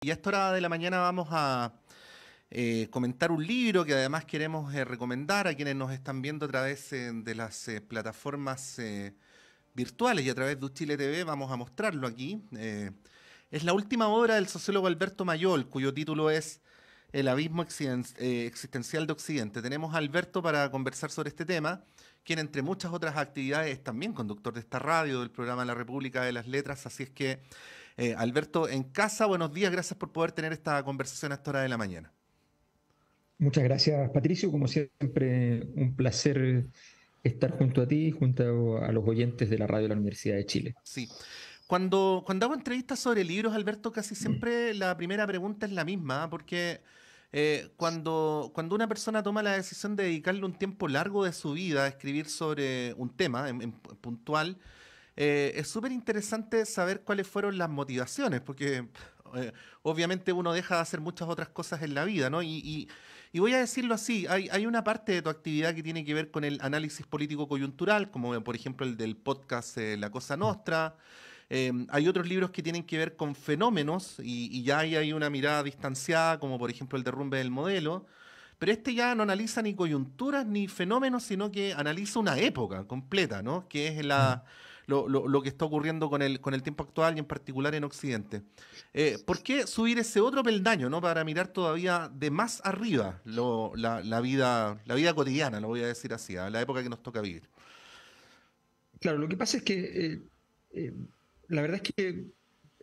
Y a esta hora de la mañana vamos a comentar un libro que además queremos recomendar a quienes nos están viendo a través de las plataformas virtuales y a través de Chile TV. Vamos a mostrarlo aquí. Es la última obra del sociólogo Alberto Mayol, cuyo título es El abismo existencial de Occidente. Tenemos a Alberto para conversar sobre este tema, quien entre muchas otras actividades es también conductor de esta radio, del programa La República de las Letras. Así es que, Alberto, en casa, buenos días, gracias por poder tener esta conversación a esta hora de la mañana. Muchas gracias, Patricio. Como siempre, un placer estar junto a ti y junto a los oyentes de la radio de la Universidad de Chile. Sí. Cuando hago entrevistas sobre libros, Alberto, casi siempre la primera pregunta es la misma, ¿ah? Porque cuando una persona toma la decisión de dedicarle un tiempo largo de su vida a escribir sobre un tema en puntual, es súper interesante saber cuáles fueron las motivaciones, porque obviamente uno deja de hacer muchas otras cosas en la vida, ¿no? Y voy a decirlo así, hay una parte de tu actividad que tiene que ver con el análisis político coyuntural, como por ejemplo el del podcast La Cosa Nostra. Hay otros libros que tienen que ver con fenómenos y ya ahí hay una mirada distanciada, como por ejemplo el derrumbe del modelo. Pero este ya no analiza ni coyunturas ni fenómenos, sino que analiza una época completa, ¿no? Que es lo que está ocurriendo con el tiempo actual y en particular en Occidente. ¿Por qué subir ese otro peldaño, ¿no? Para mirar todavía de más arriba la vida cotidiana, lo voy a decir así, a la época que nos toca vivir. Claro, lo que pasa es que eh, la verdad es que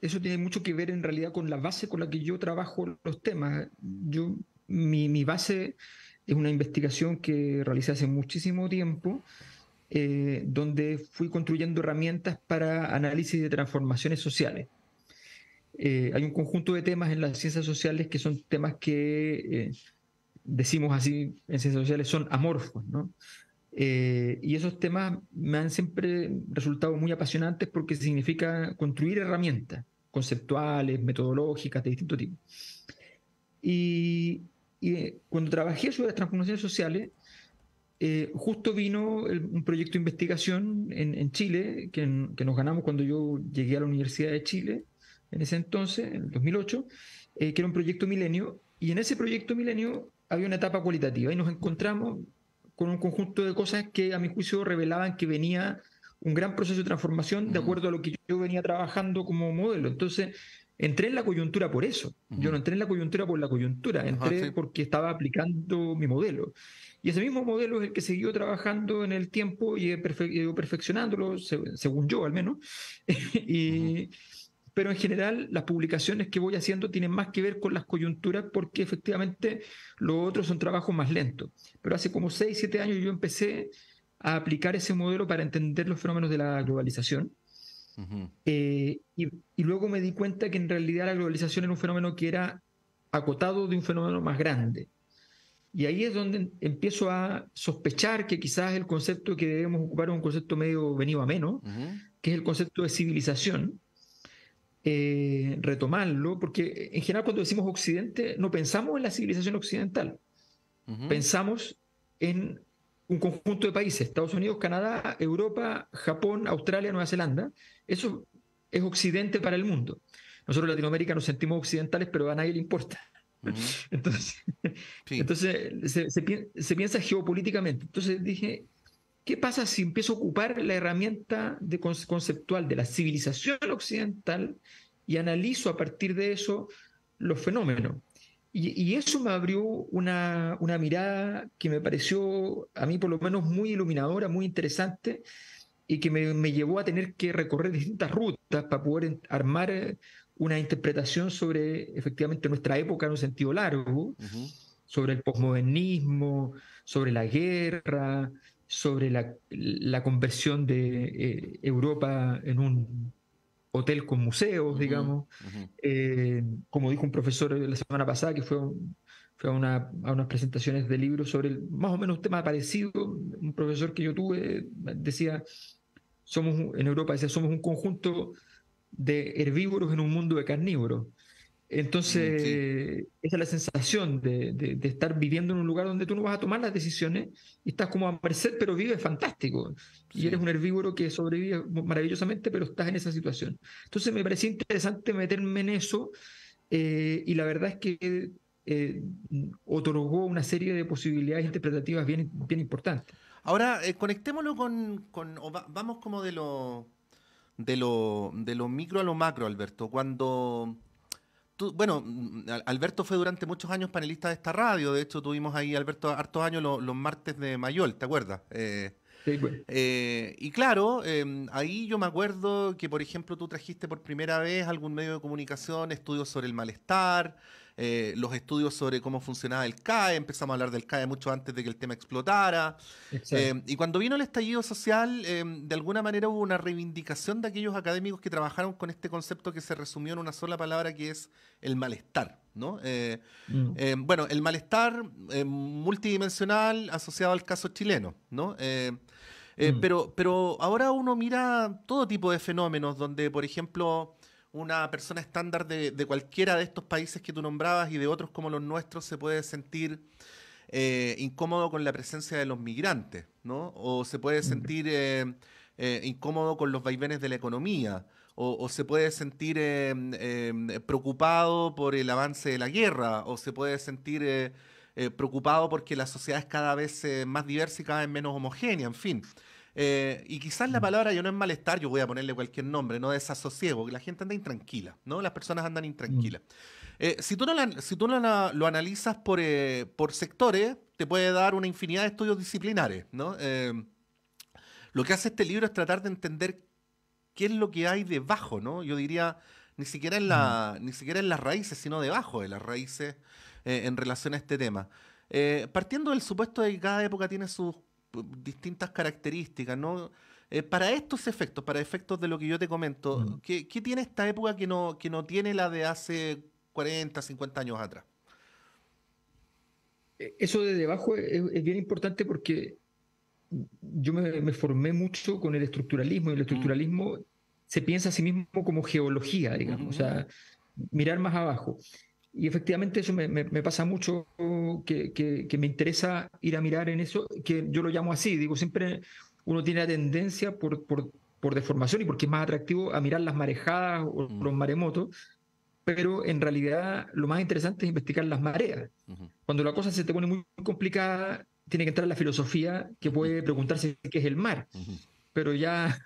eso tiene mucho que ver en realidad con la base con la que yo trabajo los temas. Mi base es una investigación que realicé hace muchísimo tiempo, donde fui construyendo herramientas para análisis de transformaciones sociales. Hay un conjunto de temas en las ciencias sociales que son temas que decimos así en ciencias sociales son amorfos, ¿no? Y esos temas me han siempre resultado muy apasionantes porque significa construir herramientas conceptuales, metodológicas de distinto tipo. Y, cuando trabajé sobre las transformaciones sociales, justo vino un proyecto de investigación en Chile que nos ganamos cuando yo llegué a la Universidad de Chile, en ese entonces, en el 2008, que era un proyecto Milenio, y en ese proyecto Milenio había una etapa cualitativa y nos encontramos con un conjunto de cosas que a mi juicio revelaban que venía un gran proceso de transformación de Ujú, acuerdo a lo que yo venía trabajando como modelo. Entonces, entré en la coyuntura por eso. Yo ujú. no entré en la coyuntura por la coyuntura, Ajá, entré sí. porque estaba aplicando mi modelo. Y ese mismo modelo es el que siguió trabajando en el tiempo y he ido perfeccionándolo, según yo al menos. Ujú. y, pero en general las publicaciones que voy haciendo tienen más que ver con las coyunturas porque efectivamente los otros son trabajos más lentos. Pero hace como 6 7 años yo empecé a aplicar ese modelo para entender los fenómenos de la globalización. Ujú. Y luego me di cuenta que en realidad la globalización era un fenómeno que era acotado de un fenómeno más grande. Y ahí es donde empiezo a sospechar que quizás el concepto que debemos ocupar es un concepto medio venido a menos, Ujú. que es el concepto de civilización, retomarlo, porque en general cuando decimos Occidente no pensamos en la civilización occidental, Ujú. pensamos en un conjunto de países, Estados Unidos, Canadá, Europa, Japón, Australia, Nueva Zelanda. Eso es Occidente para el mundo. Nosotros en Latinoamérica nos sentimos occidentales, pero a nadie le importa. Ujú. Entonces, Sí. entonces se piensa geopolíticamente. Entonces dije, ¿qué pasa si empiezo a ocupar la herramienta conceptual de la civilización occidental y analizo a partir de eso los fenómenos? Y eso me abrió una mirada que me pareció a mí por lo menos muy iluminadora, muy interesante y que me llevó a tener que recorrer distintas rutas para poder armar una interpretación sobre efectivamente nuestra época en un sentido largo, Ujú. sobre el posmodernismo, sobre la guerra, sobre la conversión de Europa en un hotel con museos, Ujú. digamos. Ujú. Como dijo un profesor la semana pasada, que fue a unas presentaciones de libros sobre más o menos un tema parecido, un profesor que yo tuve decía, en Europa decía, somos un conjunto de herbívoros en un mundo de carnívoros. Sí. Entonces, esa es la sensación de estar viviendo en un lugar donde tú no vas a tomar las decisiones y estás como a merced, pero vives fantástico. Y eres Sí. un herbívoro que sobrevive maravillosamente, pero estás en esa situación. Entonces, me parecía interesante meterme en eso y la verdad es que otorgó una serie de posibilidades interpretativas bien importantes. Ahora, conectémoslo vamos como de lo micro a lo macro, Alberto. Bueno, Alberto fue durante muchos años panelista de esta radio. De hecho, tuvimos ahí, Alberto, hartos años los martes de Mayol, ¿te acuerdas? Sí, bueno. Y claro, ahí yo me acuerdo que, por ejemplo, tú trajiste por primera vez algún medio de comunicación, estudios sobre el malestar, los estudios sobre cómo funcionaba el CAE, empezamos a hablar del CAE mucho antes de que el tema explotara. Exacto. Y cuando vino el estallido social, de alguna manera hubo una reivindicación de aquellos académicos que trabajaron con este concepto que se resumió en una sola palabra, que es el malestar, ¿no? Bueno, el malestar multidimensional asociado al caso chileno, ¿no? Mm. Pero ahora uno mira todo tipo de fenómenos donde, por ejemplo, una persona estándar de cualquiera de estos países que tú nombrabas y de otros como los nuestros se puede sentir incómodo con la presencia de los migrantes, ¿no? O se puede Mm. sentir incómodo con los vaivenes de la economía, o se puede sentir preocupado por el avance de la guerra, o se puede sentir preocupado porque la sociedad es cada vez más diversa y cada vez menos homogénea, en fin. Y quizás la Mm. palabra ya no es malestar, yo voy a ponerle cualquier nombre, no desasosiego, que la gente anda intranquila, ¿no? Las personas andan Mm. intranquilas. Si tú no lo analizas por sectores, te puede dar una infinidad de estudios disciplinares, ¿no? Lo que hace este libro es tratar de entender qué es lo que hay debajo, ¿no? Yo diría, Mm. ni siquiera en las raíces, sino debajo de las raíces en relación a este tema. Partiendo del supuesto de que cada época tiene sus distintas características, ¿no? Para estos efectos, para efectos de lo que yo te comento, Mm. ¿qué tiene esta época que no tiene la de hace 40, 50 años atrás? Eso de debajo es bien importante porque yo me formé mucho con el estructuralismo y el Mm, estructuralismo se piensa a sí mismo como geología, ujú, digamos, o ujú, sea, mirar más abajo. Y efectivamente eso me pasa mucho, que me interesa ir a mirar en eso, que yo lo llamo así, digo, siempre uno tiene la tendencia por deformación y porque es más atractivo a mirar las marejadas o mm, los maremotos, pero en realidad lo más interesante es investigar las mareas. ujú, Cuando la cosa se te pone muy complicada, tiene que entrar la filosofía que ujú, puede preguntarse qué es el mar, ujú. pero ya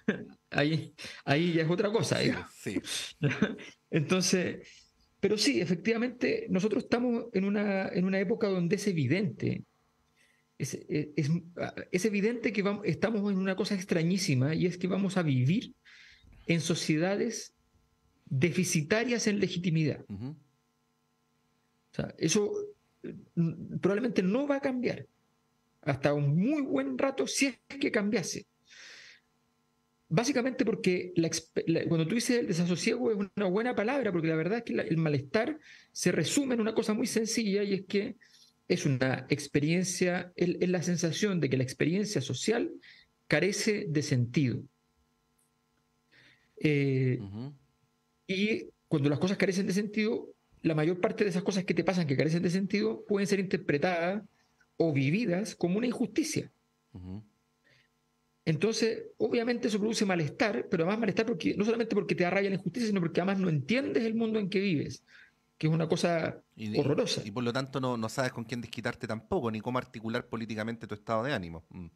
ahí, ahí ya es otra cosa, Sí, digamos. sí. Entonces, pero sí, efectivamente, nosotros estamos en una época donde es evidente, es evidente que estamos en una cosa extrañísima y es que vamos a vivir en sociedades deficitarias en legitimidad. Ujú, O sea, eso probablemente no va a cambiar hasta un muy buen rato si es que cambiase. Básicamente porque cuando tú dices el desasosiego es una buena palabra, porque la verdad es que el malestar se resume en una cosa muy sencilla y es que es una experiencia, es la sensación de que la experiencia social carece de sentido. Eh, ujú, y cuando las cosas carecen de sentido, la mayor parte de esas cosas que te pasan que carecen de sentido pueden ser interpretadas o vividas como una injusticia. ujú. Entonces, obviamente eso produce malestar, pero además malestar porque no solamente porque te da rabia la injusticia, sino porque además no entiendes el mundo en que vives, que es una cosa horrorosa. Y por lo tanto no sabes con quién desquitarte tampoco, ni cómo articular políticamente tu estado de ánimo. Mm,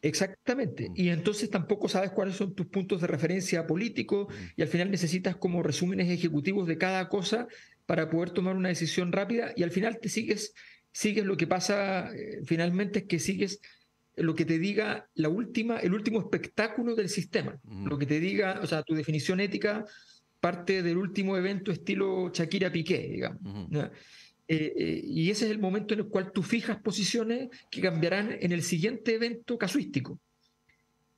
Exactamente. mm, Y entonces tampoco sabes cuáles son tus puntos de referencia políticos mm, y al final necesitas como resúmenes ejecutivos de cada cosa para poder tomar una decisión rápida y al final sigues lo que pasa finalmente es que sigues lo que te diga el último espectáculo del sistema. mm, Lo que te diga, o sea, tu definición ética parte del último evento estilo Shakira Piqué, digamos. ujú. ¿No? Y ese es el momento en el cual tú fijas posiciones que cambiarán en el siguiente evento casuístico.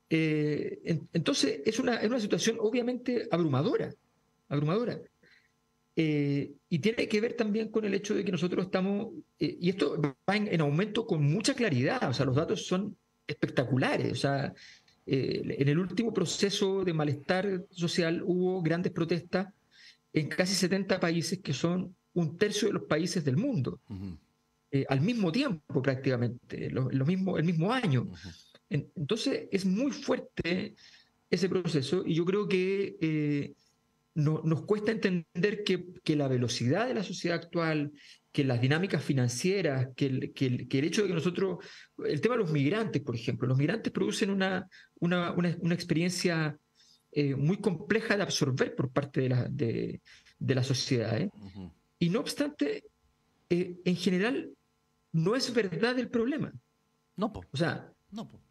Entonces, es una situación obviamente abrumadora, abrumadora. Y tiene que ver también con el hecho de que nosotros estamos, y esto va en aumento con mucha claridad, o sea, los Ujú, datos son espectaculares, o sea, en el último proceso de malestar social hubo grandes protestas en casi 70 países que son un tercio de los países del mundo, ujú, al mismo tiempo prácticamente, el mismo año. ujú, Entonces es muy fuerte ese proceso y yo creo que nos cuesta entender que la velocidad de la sociedad actual, que las dinámicas financieras, que el hecho de que nosotros, el tema de los migrantes, por ejemplo, los migrantes producen una experiencia muy compleja de absorber por parte de la sociedad. Ujú. Y no obstante, en general, no es verdad el problema. No, po. O sea, No, po.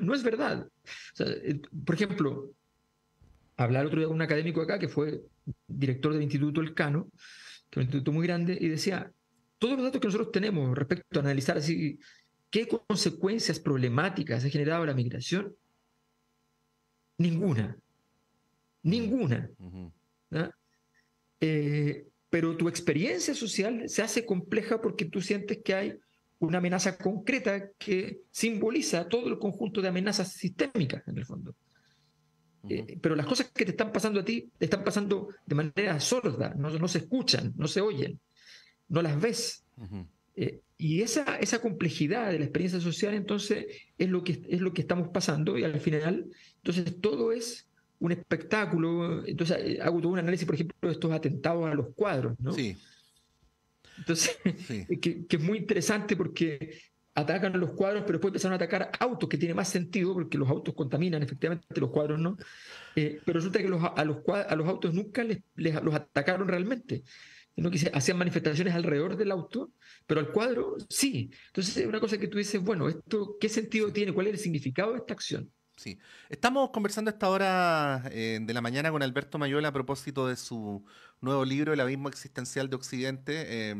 no es verdad. O sea, por ejemplo, hablaba el otro día con un académico acá que fue director del Instituto Elcano, que es un instituto muy grande, y decía, todos los datos que nosotros tenemos respecto a analizar así qué consecuencias problemáticas ha generado la migración, ninguna, Mm, ninguna. ujú. ¿Ah? Pero tu experiencia social se hace compleja porque tú sientes que hay una amenaza concreta que simboliza todo el conjunto de amenazas sistémicas, en el fondo. Ujú. Pero las cosas que te están pasando a ti, te están pasando de manera sorda, no se escuchan, no se oyen, no las ves. Ujú. Y esa complejidad de la experiencia social, entonces, es lo que estamos pasando y al final, entonces, todo es un espectáculo. Entonces, hago todo un análisis, por ejemplo, de estos atentados a los cuadros, ¿no? Sí, Entonces, sí. que es muy interesante porque atacan a los cuadros, pero después empezaron a atacar autos, que tiene más sentido porque los autos contaminan, efectivamente, los cuadros no. Pero resulta que a los autos nunca los atacaron realmente, sino que hacían manifestaciones alrededor del auto, pero al cuadro sí. Entonces es una cosa que tú dices, bueno, esto, ¿qué sentido Sí. tiene? ¿Cuál es el significado de esta acción? Sí. Estamos conversando a esta hora de la mañana con Alberto Mayola a propósito de su nuevo libro, El abismo existencial de Occidente.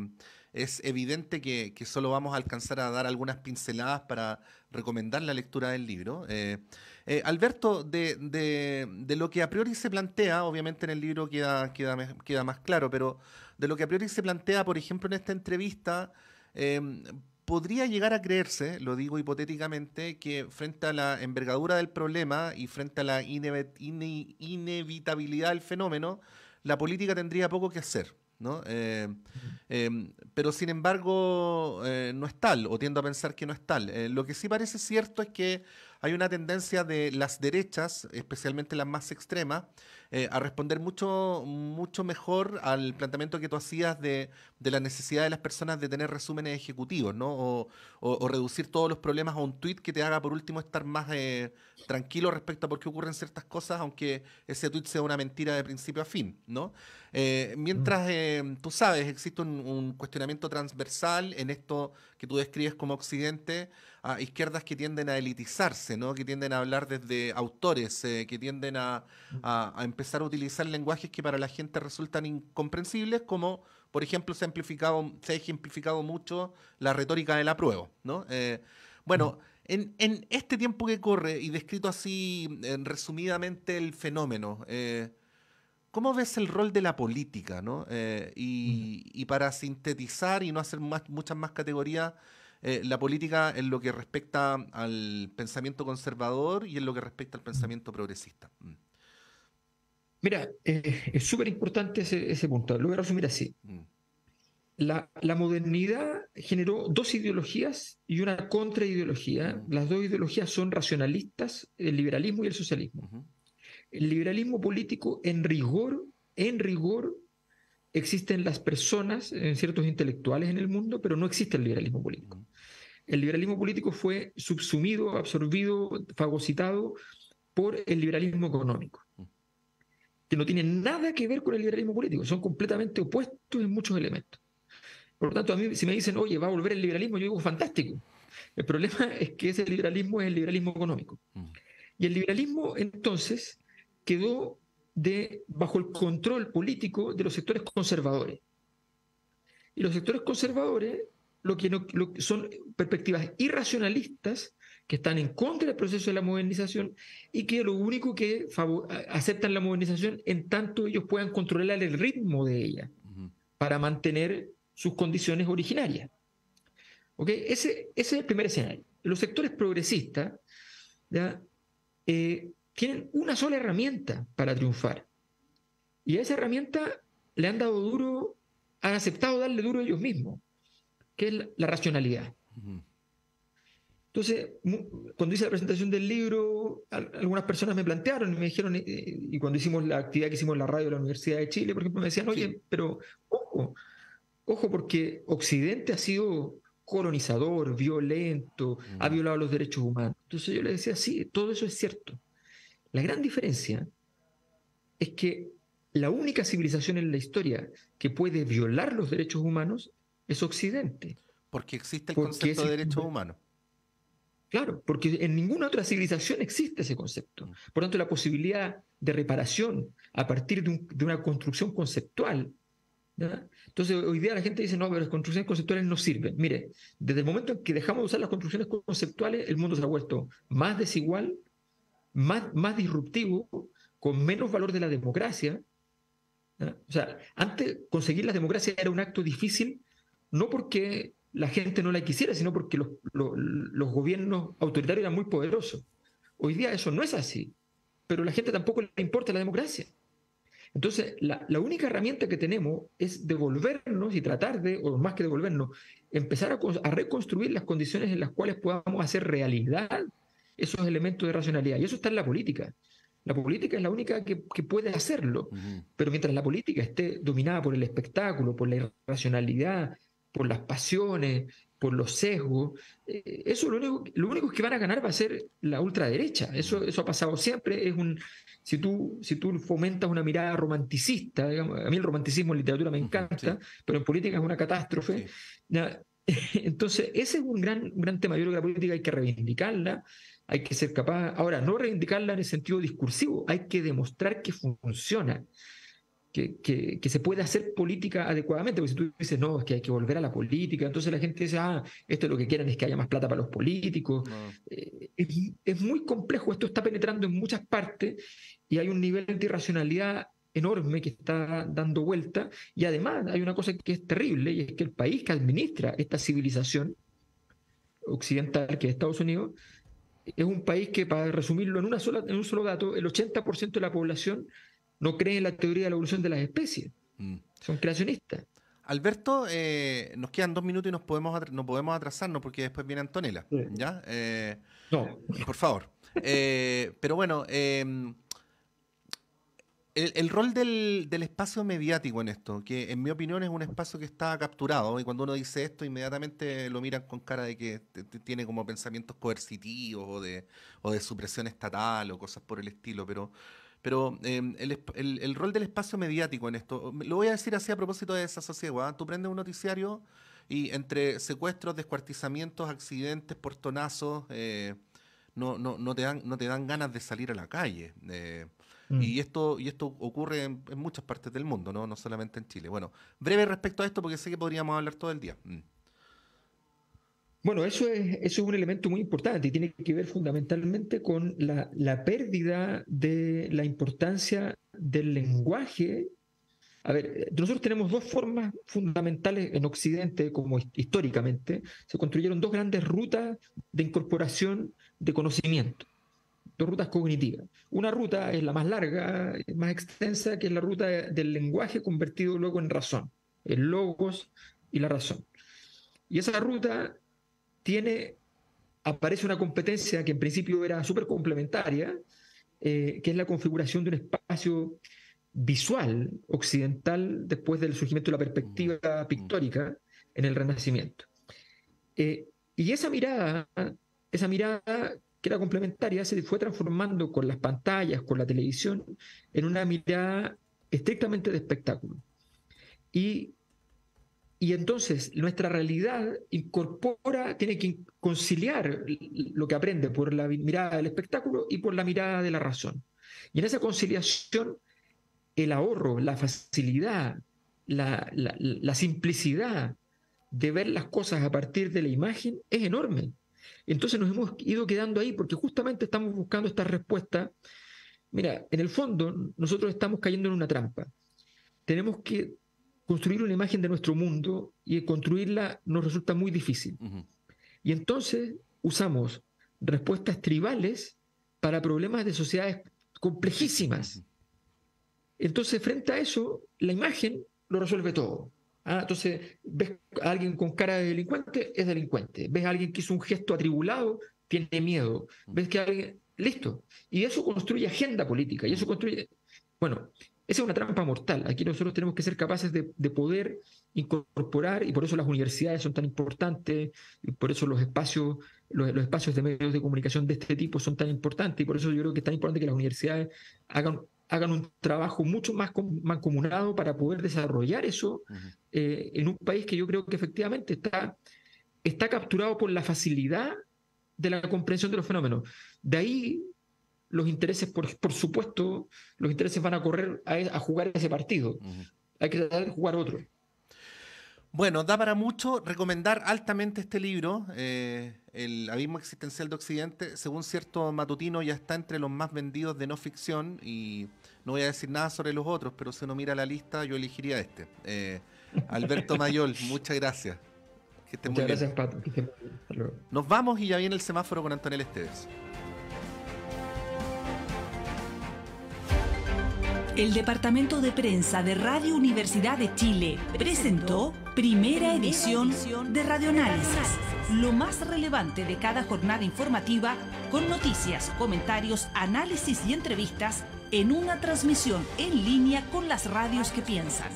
Es evidente que solo vamos a alcanzar a dar algunas pinceladas para recomendar la lectura del libro. Alberto, de lo que a priori se plantea, obviamente en el libro queda más claro, pero de lo que a priori se plantea, por ejemplo, en esta entrevista, podría llegar a creerse, lo digo hipotéticamente, que frente a la envergadura del problema y frente a la inevitabilidad del fenómeno, la política tendría poco que hacer, ¿no? Pero sin embargo, no es tal, o tiendo a pensar que no es tal. Lo que sí parece cierto es que hay una tendencia de las derechas, especialmente las más extremas, a responder mucho mejor al planteamiento que tú hacías de la necesidad de las personas de tener resúmenes ejecutivos, ¿no? O reducir todos los problemas a un tweet que te haga por último estar más tranquilo respecto a por qué ocurren ciertas cosas, aunque ese tweet sea una mentira de principio a fin, ¿no? Mm. Mientras, tú sabes, existe un cuestionamiento transversal en esto que tú describes como Occidente, a izquierdas que tienden a elitizarse, ¿no? Que tienden a hablar desde autores, que tienden a empezar a utilizar lenguajes que para la gente resultan incomprensibles, como por ejemplo se ha ejemplificado mucho la retórica del apruebo, ¿no? Mm. Bueno, en este tiempo que corre y descrito así resumidamente el fenómeno, ¿cómo ves el rol de la política, ¿no? Mm. Y para sintetizar y no hacer muchas más categorías, la política en lo que respecta al pensamiento conservador y en lo que respecta al Mm. pensamiento progresista. Mm, Mira, es súper importante ese punto. Lo voy a resumir así. mm, La modernidad generó dos ideologías y una contraideología. ujú, Las dos ideologías son racionalistas, el liberalismo y el socialismo. ujú, El liberalismo político, en rigor, existen las personas, en ciertos intelectuales en el mundo, pero no existe el liberalismo político. ujú, El liberalismo político fue subsumido, absorbido, fagocitado por el liberalismo económico, que no tiene nada que ver con el liberalismo político, son completamente opuestos en muchos elementos. Por lo tanto, a mí si me dicen, oye, va a volver el liberalismo, yo digo, fantástico. El problema es que ese liberalismo es el liberalismo económico. ujú, Y el liberalismo, entonces, quedó bajo el control político de los sectores conservadores. Y los sectores conservadores son perspectivas irracionalistas que están en contra del proceso de la modernización y que lo único que aceptan la modernización en tanto ellos puedan controlar el ritmo de ella ujú, para mantener sus condiciones originarias. ¿Ok? Ese es el primer escenario. Los sectores progresistas, ¿ya? Tienen una sola herramienta para triunfar. Y a esa herramienta le han dado duro, han aceptado darle duro ellos mismos, que es la racionalidad. ujú. Entonces, cuando hice la presentación del libro, algunas personas me plantearon y me dijeron, y cuando hicimos la actividad que hicimos en la radio de la Universidad de Chile, por ejemplo, me decían, Sí. oye, pero ojo, ojo, porque Occidente ha sido colonizador, violento, ha Mm. violado los derechos humanos. Entonces yo le decía, sí, todo eso es cierto. La gran diferencia es que la única civilización en la historia que puede violar los derechos humanos es Occidente. Porque existe el Porque concepto es de el, derechos humanos. claro, porque en ninguna otra civilización existe ese concepto. Mm. Por tanto, la posibilidad de reparación a partir de una construcción conceptual, ¿ya? Entonces, hoy día la gente dice, no, pero las construcciones conceptuales no sirven. Mire, desde el momento en que dejamos de usar las construcciones conceptuales, el mundo se ha vuelto más desigual, más disruptivo, con menos valor de la democracia. ¿Ya? O sea, antes conseguir la democracia era un acto difícil, no porque la gente no la quisiera, sino porque los gobiernos autoritarios eran muy poderosos. Hoy día eso no es así, pero a la gente tampoco le importa la democracia. Entonces, la única herramienta que tenemos es devolvernos y tratar de, o más que devolvernos, empezar a reconstruir las condiciones en las cuales podamos hacer realidad esos elementos de racionalidad. Y eso está en la política. La política es la única que puede hacerlo. Ujú. Pero mientras la política esté dominada por el espectáculo, por la irracionalidad, por las pasiones, por los sesgos, eso lo único que van a ganar va a ser la ultraderecha. Mm. Eso ha pasado siempre. Si tú fomentas una mirada romanticista, digamos, a mí el romanticismo en literatura me Ujú. encanta, Sí, pero en política es una catástrofe. sí. ¿Ya? Entonces, ese es un gran tema. Yo creo que la política hay que reivindicarla, hay que ser capaz, ahora, no reivindicarla en el sentido discursivo, hay que demostrar que funciona, que se puede hacer política adecuadamente, porque si tú dices, no, es que hay que volver a la política, entonces la gente dice, esto es lo que quieren es que haya más plata para los políticos. No. Es muy complejo, esto está penetrando en muchas partes y hay un nivel de irracionalidad enorme que está dando vuelta, y además hay una cosa que es terrible, y es que el país que administra esta civilización occidental, que es Estados Unidos, es un país que, para resumirlo en un solo dato, el 80% de la población no cree en la teoría de la evolución de las especies, Mm. son creacionistas. Alberto, nos quedan 2 minutos y no podemos atrasarnos porque después viene Antonella, Sí. ¿ya? No, Por favor. Pero bueno, el rol del espacio mediático en esto, que en mi opinión es un espacio que está capturado, y cuando uno dice esto, inmediatamente lo miran con cara de que tiene como pensamientos coercitivos o de supresión estatal o cosas por el estilo, pero el rol del espacio mediático en esto, lo voy a decir así a propósito de desasosiego, ¿ah? Tú prendes un noticiario y entre secuestros, descuartizamientos, accidentes, portonazos, no te dan ganas de salir a la calle. mm. Y esto ocurre en muchas partes del mundo, ¿no? No solamente en Chile. Bueno, breve respecto a esto, porque sé que podríamos hablar todo el día. Mm. Bueno, eso es un elemento muy importante y tiene que ver fundamentalmente con la pérdida de la importancia del lenguaje. A ver, nosotros tenemos dos formas fundamentales en Occidente, como históricamente, se construyeron dos grandes rutas de incorporación de conocimiento, dos rutas cognitivas. Una ruta es la más larga, más extensa, que es la ruta del lenguaje convertido luego en razón, el logos y la razón. Y esa ruta aparece una competencia que en principio era súper complementaria, que es la configuración de un espacio visual occidental después del surgimiento de la Mm. perspectiva Mm. pictórica en el Renacimiento. Y esa mirada que era complementaria se fue transformando con las pantallas, con la televisión, en una mirada estrictamente de espectáculo. Y, y entonces nuestra realidad tiene que conciliar lo que aprende por la mirada del espectáculo y por la mirada de la razón. Y en esa conciliación, el ahorro, la facilidad, la simplicidad de ver las cosas a partir de la imagen es enorme. Entonces nos hemos ido quedando ahí porque justamente estamos buscando esta respuesta. Mira, en el fondo nosotros estamos cayendo en una trampa. Tenemos que construir una imagen de nuestro mundo y construirla nos resulta muy difícil. Ujú. Y entonces usamos respuestas tribales para problemas de sociedades Difícil. Ujú. complejísimas. Entonces, frente a eso, la imagen lo resuelve todo. Entonces, ves a alguien con cara de delincuente, es delincuente. Ves a alguien que hizo un gesto atribulado, tiene miedo. Ves que alguien... Listo. Y eso construye agenda política. Y eso construye... Bueno, esa es una trampa mortal. Aquí nosotros tenemos que ser capaces de poder incorporar, y por eso las universidades son tan importantes, y por eso los espacios de medios de comunicación de este tipo son tan importantes, y por eso yo creo que es tan importante que las universidades hagan un trabajo mucho más mancomunado para poder desarrollar eso en un país que yo creo que efectivamente está capturado por la facilidad de la comprensión de los fenómenos. De ahí los intereses, por supuesto, los intereses van a correr a jugar ese partido. Hay que tratar de jugar otro. Bueno, da para mucho recomendar altamente este libro, El abismo existencial de Occidente. Según cierto matutino, ya está entre los más vendidos de no ficción, y no voy a decir nada sobre los otros, pero si uno mira la lista, yo elegiría este. Alberto Mayol, muchas gracias. Que estén muy bien. Muchas gracias, Pato. Que estén muy bien. Hasta luego. Nos vamos y ya viene el semáforo con Antonella Esteves. El Departamento de Prensa de Radio Universidad de Chile presentó primera edición de Radioanálisis, lo más relevante de cada jornada informativa, con noticias, comentarios, análisis y entrevistas en una transmisión en línea con las radios que piensan.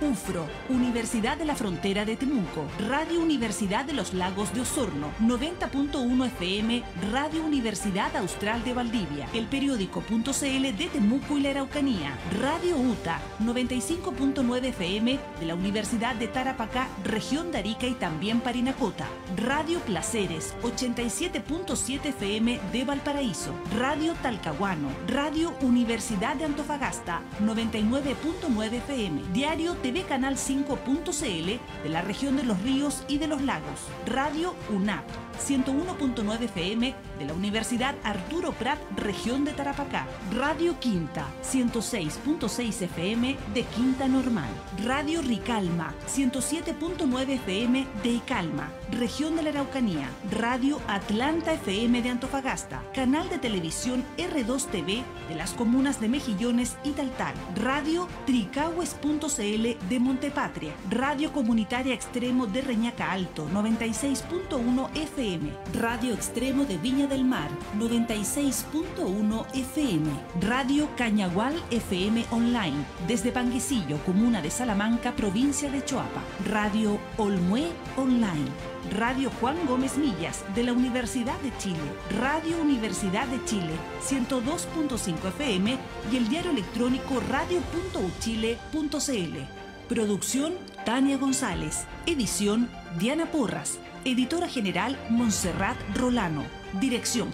UFRO, Universidad de la Frontera de Temuco, Radio Universidad de los Lagos de Osorno, 90.1 FM, Radio Universidad Austral de Valdivia, El Periódico.cl de Temuco y la Araucanía, Radio UTA, 95.9 FM de la Universidad de Tarapacá, Región de Arica y también Parinacota, Radio Placeres, 87.7 FM de Valparaíso, Radio Talcahuano, Radio Universidad de Antofagasta, 99.9 FM, Diario TV Canal 5.cl de la región de los ríos y de los lagos, Radio UNAP, 101.9 FM de la Universidad Arturo Prat, región de Tarapacá, Radio Quinta, 106.6 FM de Quinta Normal, Radio Ricalma, 107.9 FM de Icalma, región de la Araucanía, Radio Atlanta FM de Antofagasta, canal de televisión R2 TV de las comunas de Mejillones y Taltal, Radio Tricahues.cl de Montepatria, Radio Comunitaria Extremo de Reñaca Alto, 96.1 FM, Radio Extremo de Viña del Mar, 96.1 FM, Radio Cañagual FM Online, desde Panguecillo, comuna de Salamanca, provincia de Choapa, Radio Olmué Online, Radio Juan Gómez Millas de la Universidad de Chile, Radio Universidad de Chile, 102.5 FM y el diario electrónico radio.uchile.cl. Producción Tania González. Edición Diana Porras. Editora general Montserrat Rolano. Dirección